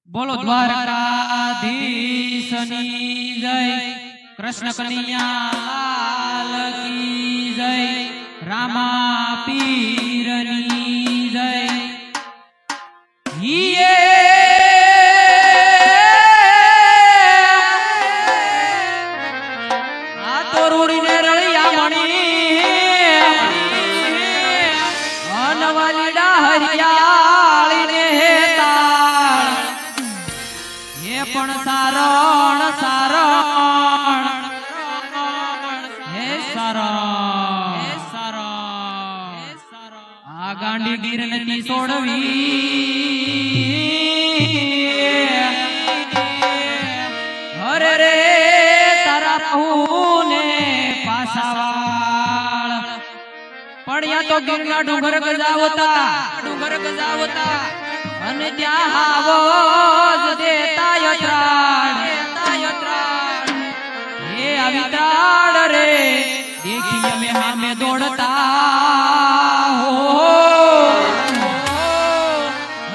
બોલો દ્વારકાધીશની જય, કૃષ્ણ કનૈયા લાલ કી જય, રામા પીરની જય। આ તો રૂડીને રળિયા મણી અનવાલીડા હરિયાળીને તાળ એ પણ સારણ સારણ હે સારણ આ ગાંડી ગીર નથી છોડવી અરે રે તારા પહુને પાસાવાળ પડ્યા તો ગીરના ડુંગર ગજાવતા અને ત્યાં આવો જ દેતા યત્રાળ એ આવી ત્રાળ રે દેખી અમે સામે દોડતા હો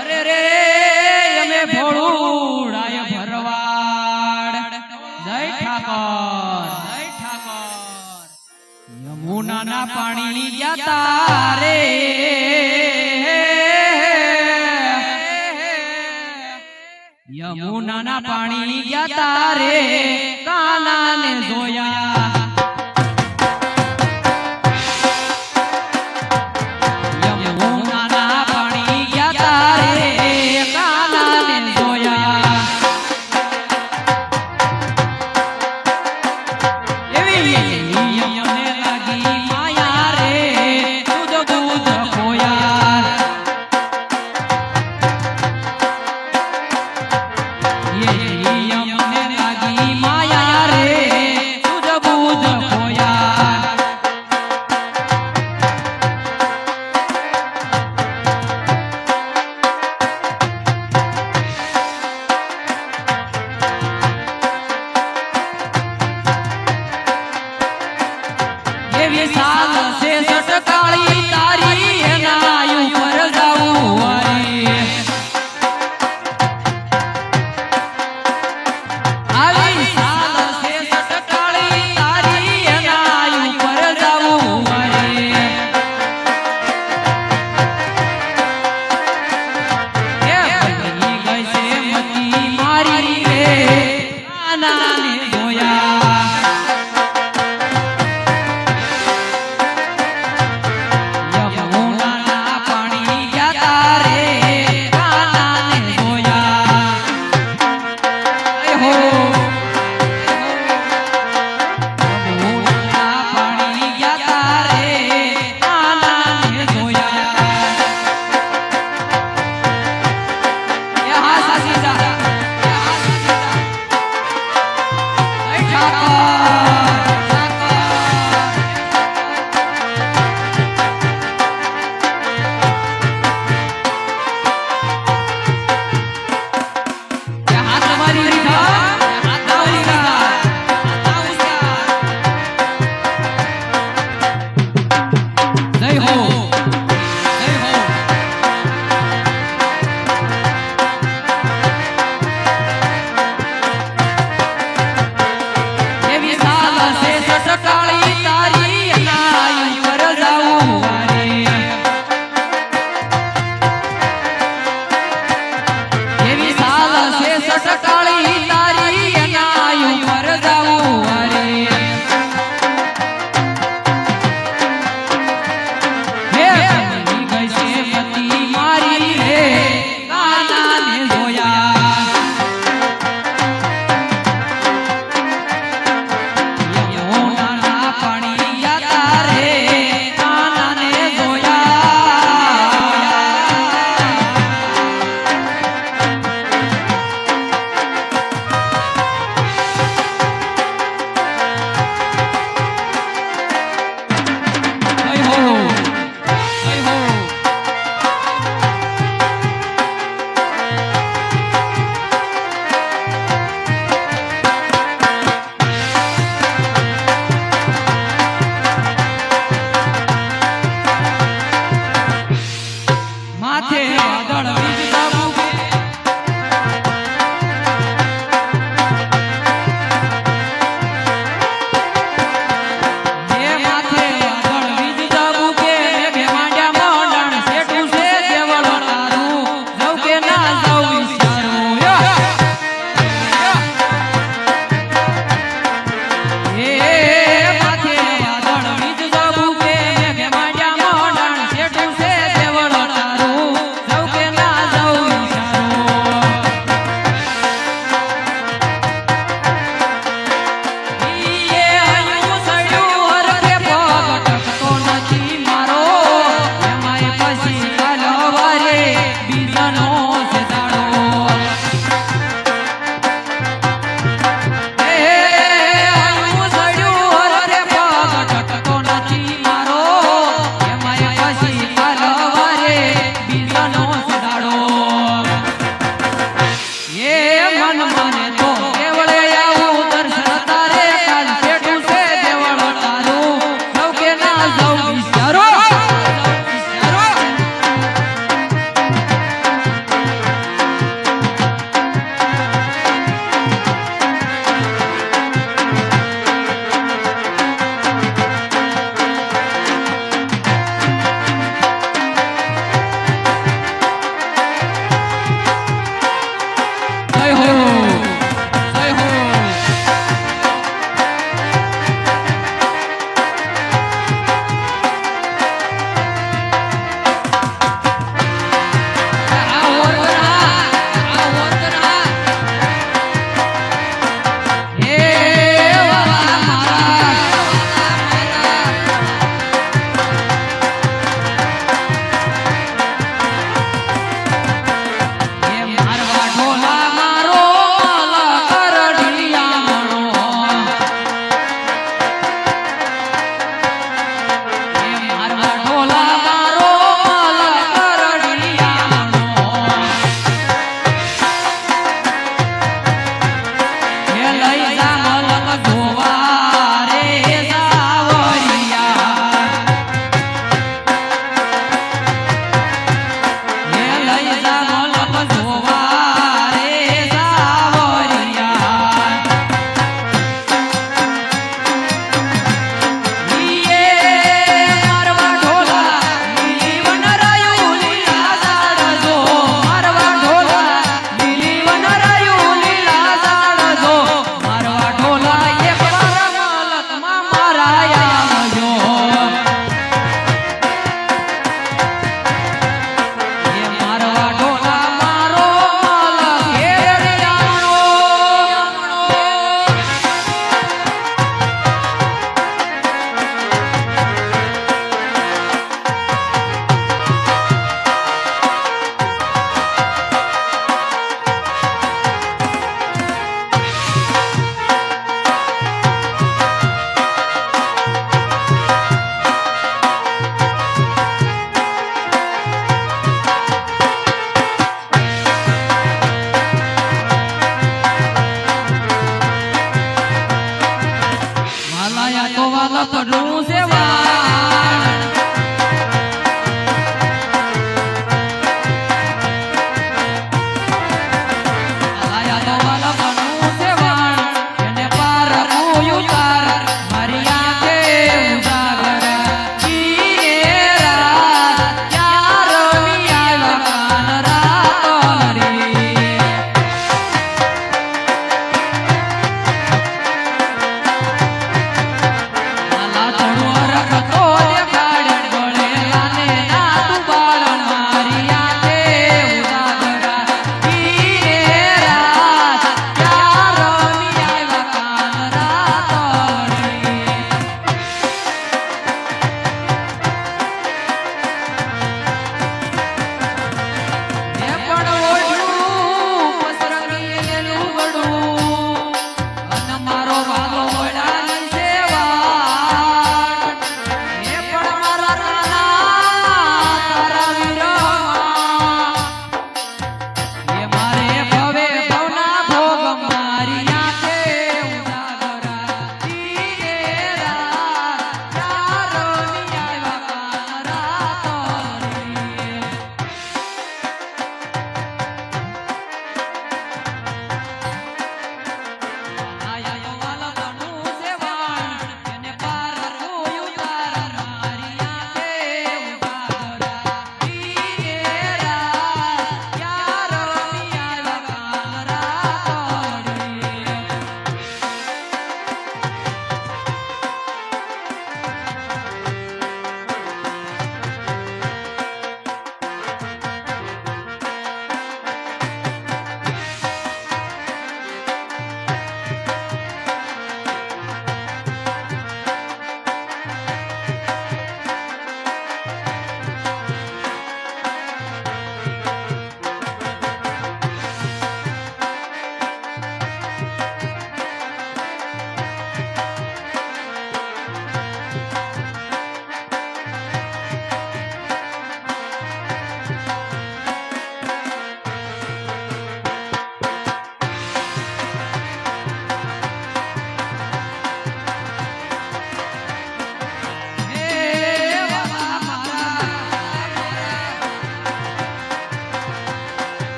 અરે રે અમે ભોળુડાય ભરવાડ જય ઠાકોર યમુનાના પાણી ગયા તારે યમુનાના પાણી ગયા તારે કાનાને જોયા યમુનાના પાણી ગયા તારે કાનાને જોયા એવી યમને લાગી માયા રે દૂધ ખોયા યમને લાગી માયા રે દૂધ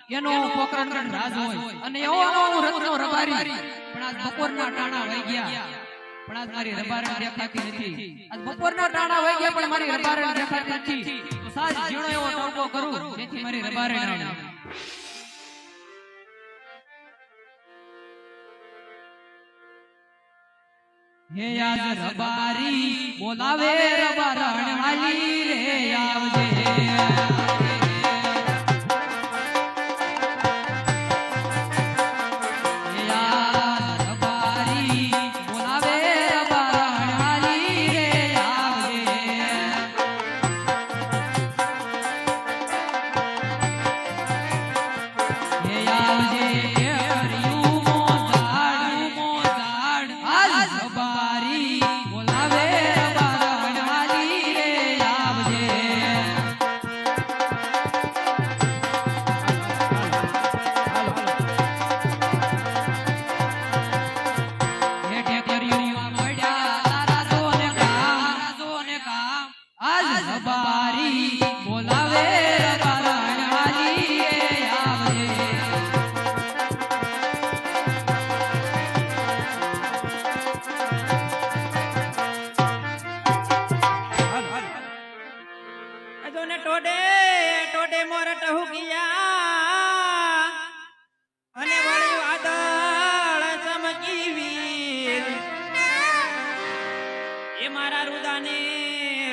એનો પોકરણ રાજ હોય અને એવો રત્નો રબારી પણ આજ બપોરના ટાણા વઈ ગયા પણ આજ મારી રબારણ દેખાતી નથી આજ બપોરના ટાણા વઈ ગયા પણ મારી રબારણ દેખાતી નથી તો સાજ જીણો એવો ટોકો કરું જેથી મારી રબારણ આવે હે આજ રબારી બોલાવે રબારણ વાલી રે આવજે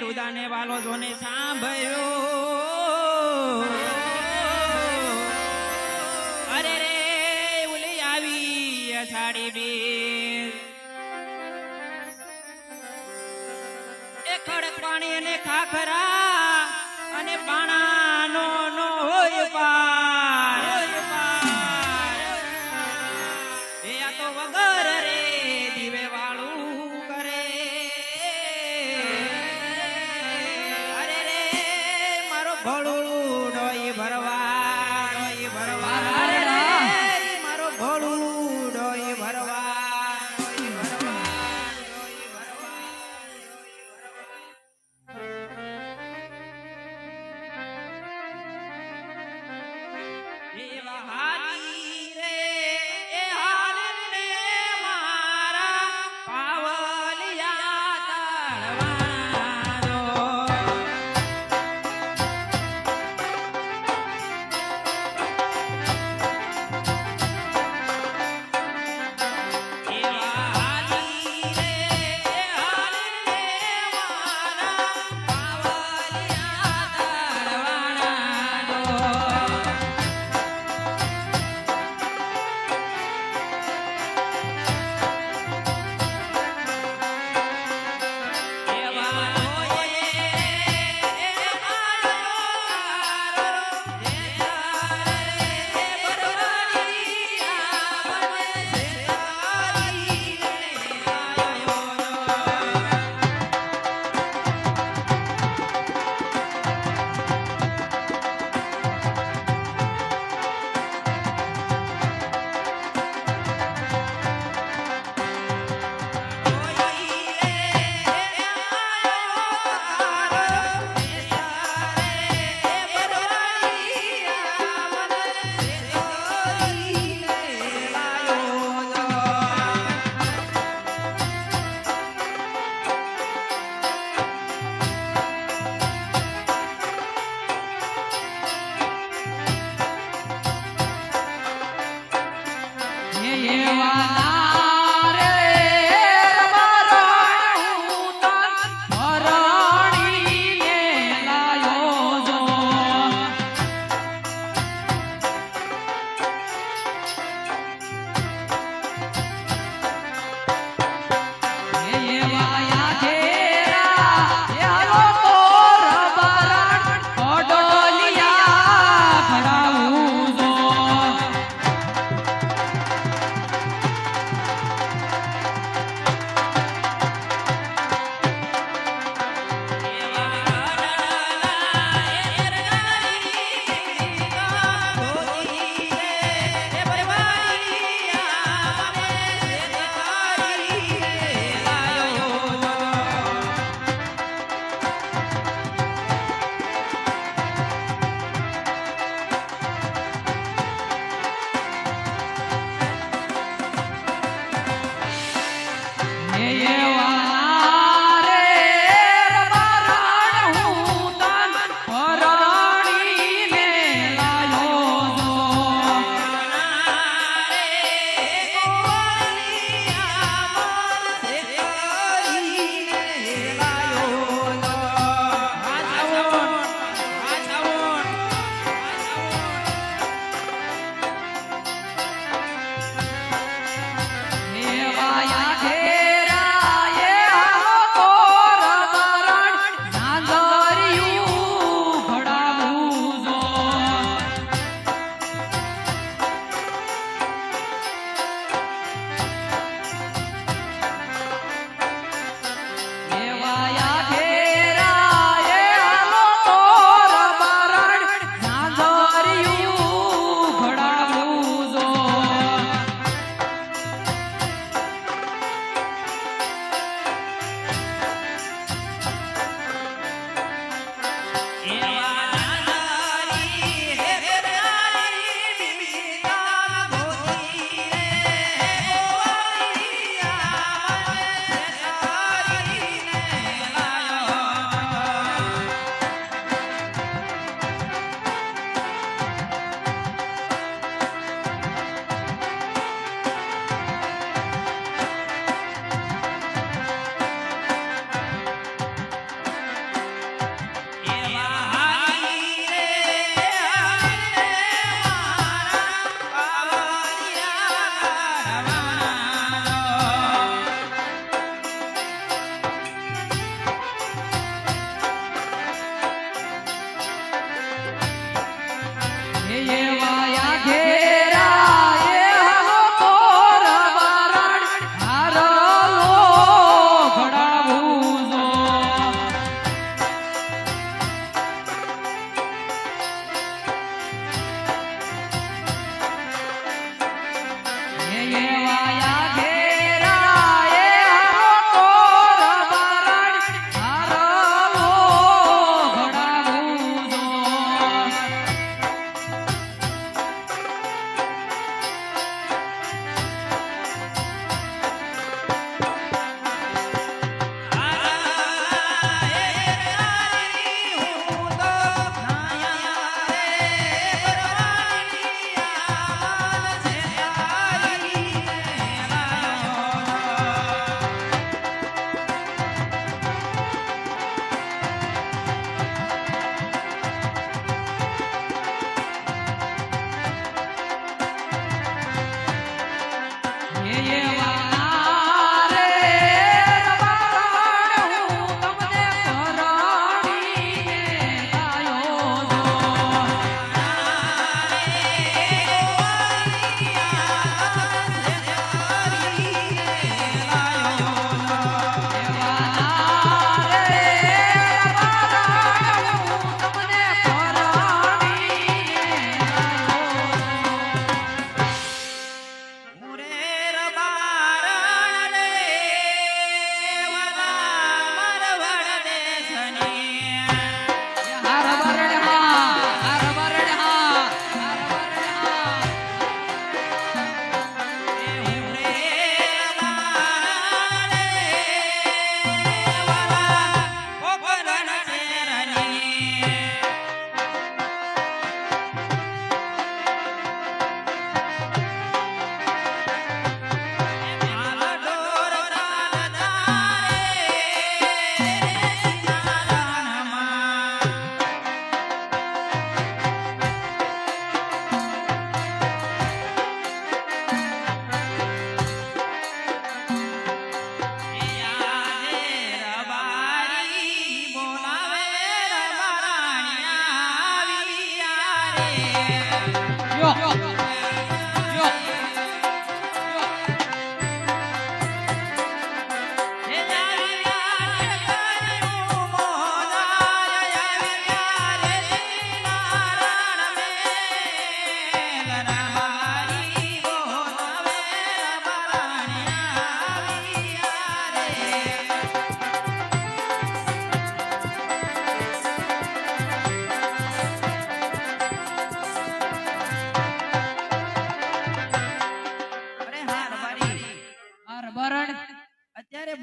રુદાને વાલો જોને સાંભળ્યો અરે રે ઉલી આવી અષાઢી બીજ એ ખડક પાણી અને ખાખરા અને પાણાનો નો હોય પાર એ આ તો વગર રે દીવે વાળું કરે અરે રે મારો ભોળું ડોઈ ભરવા અરે રે મારો ભોળું ડોઈ ભરવા એવા રે રબારણ હું તન પરાણીને લાયો છો. એવાયા ઘેરા એ આવો રબારણ નાગરિયું ઘડાવું છો. એવાયા ઘેરા એ આવો રબારણ નાગરિયું ઘડાવું છો. એવાયા ઘેરા એ આવો રબારણ હારલો ઘડાવું છો. એવાયા ઘેરા એ આવો રબારણ હારલો ઘડાવું છો. એવા રે રબારણ હું તમને પરાણીને લાયો છો. એવા રે રબારણ હું તમને પરાણીને લાયો છો.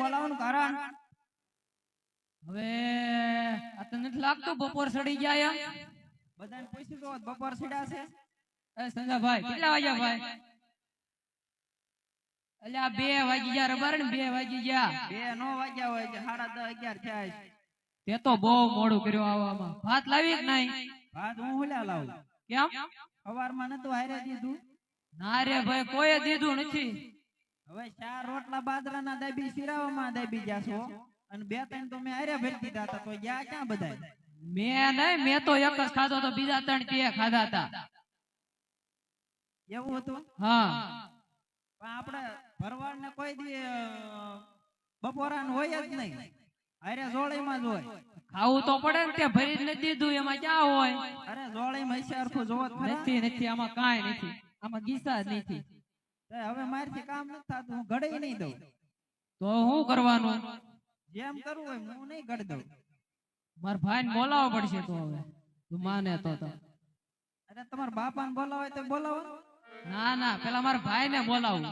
બોલાવવાનું કારણ હવે આ તો નથી લાગતું બપોર સડી ગયા એમ. બધાને પૂછ્યું તો બપોર સીડા છે એ સંજાભાઈ કેટલા વાગ્યા ભાઈ? એટલે આ 2 વાગી ગયા રબાર ને 2 વાગી ગયા. 2 નો વાગ્યા હોય છે 10:30 11 થયા છે. તે તો બહુ મોડું કર્યું આવવામાં. ભાત લાવી કે નહીં? ભાત હું હુલ્યા લાવું કેમ? સવારમાં નતું હારે દીધું. ના રે ભાઈ કોઈએ દીધું નથી. હવે 4 રોટલા બાજરાના દાબી શિરાવામાં દાબી ગયા છો અને 2-3 તો મેં હારે ભરી દીધા હતા તો ગયા ક્યાં બધાય? મેં નહીં, મેં તો એક જ ખાધો તો બીજા 3 તે ખાધા હતા. એવું હતું? હા પણ આપણે ભરવાડ ને કોઈ દી બપોરાનું હોય જ નહીં, હારે જોળીમાં જ હોય. ખાવું તો પડે ને, તે ભરી જ નથી દીધું એમાં ક્યાં હોય? અરે જોળીમાં હશિયારખું જોવો જ ખરા. નથી નથી, આમાં કાંઈ નથી, આમાં ગીસા જ નથી. તે હવે મારથી કામ નથી થતું, હું ઘડી નહીં દઉં. તો શું કરવાનું? જેમ કરવું હોય હું નહીં ઘડી દઉં. મારા ભાઈને બોલાવવો પડશે તો હવે, તું માને તો. અરે તમારા બાપાને બોલાવે તો બોલાવો. ના ના, પેલા મારા ભાઈને બોલાવું.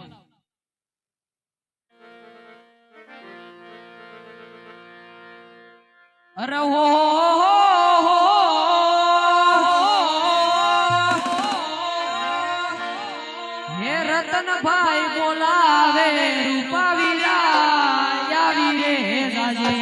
અરે હો હે રતનભાઈ બોલાવે, રૂપાવીરા આવી રે જાજે.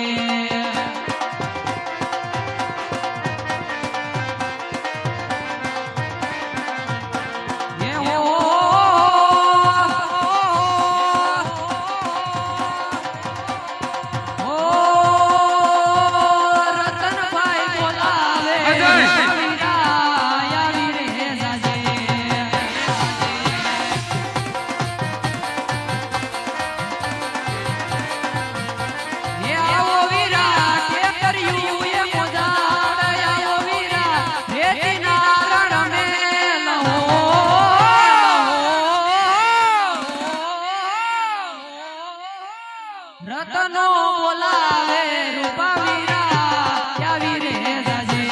રતનો બોલાવે, રૂપાવીરા આવી રે જાજે.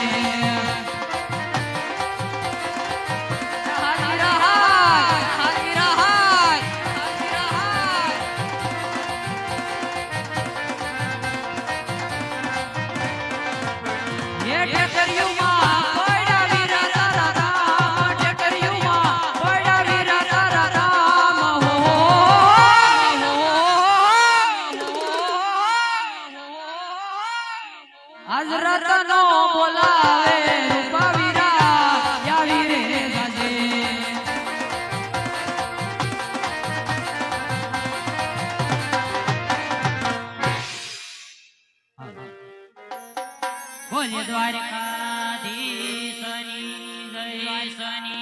હાજી રહાય, હાજી રહાય, હાજી રહાય. એ ટેકરીઓમાં પડ્યા વીરા તારા રામ, ટેકરીઓમાં પડ્યા વીરા તારા રામ. આજ રતનો બોલાવે, રૂપાવીરા આવી રે જાજે. બોલે દ્વારકાધીશની જય શનિ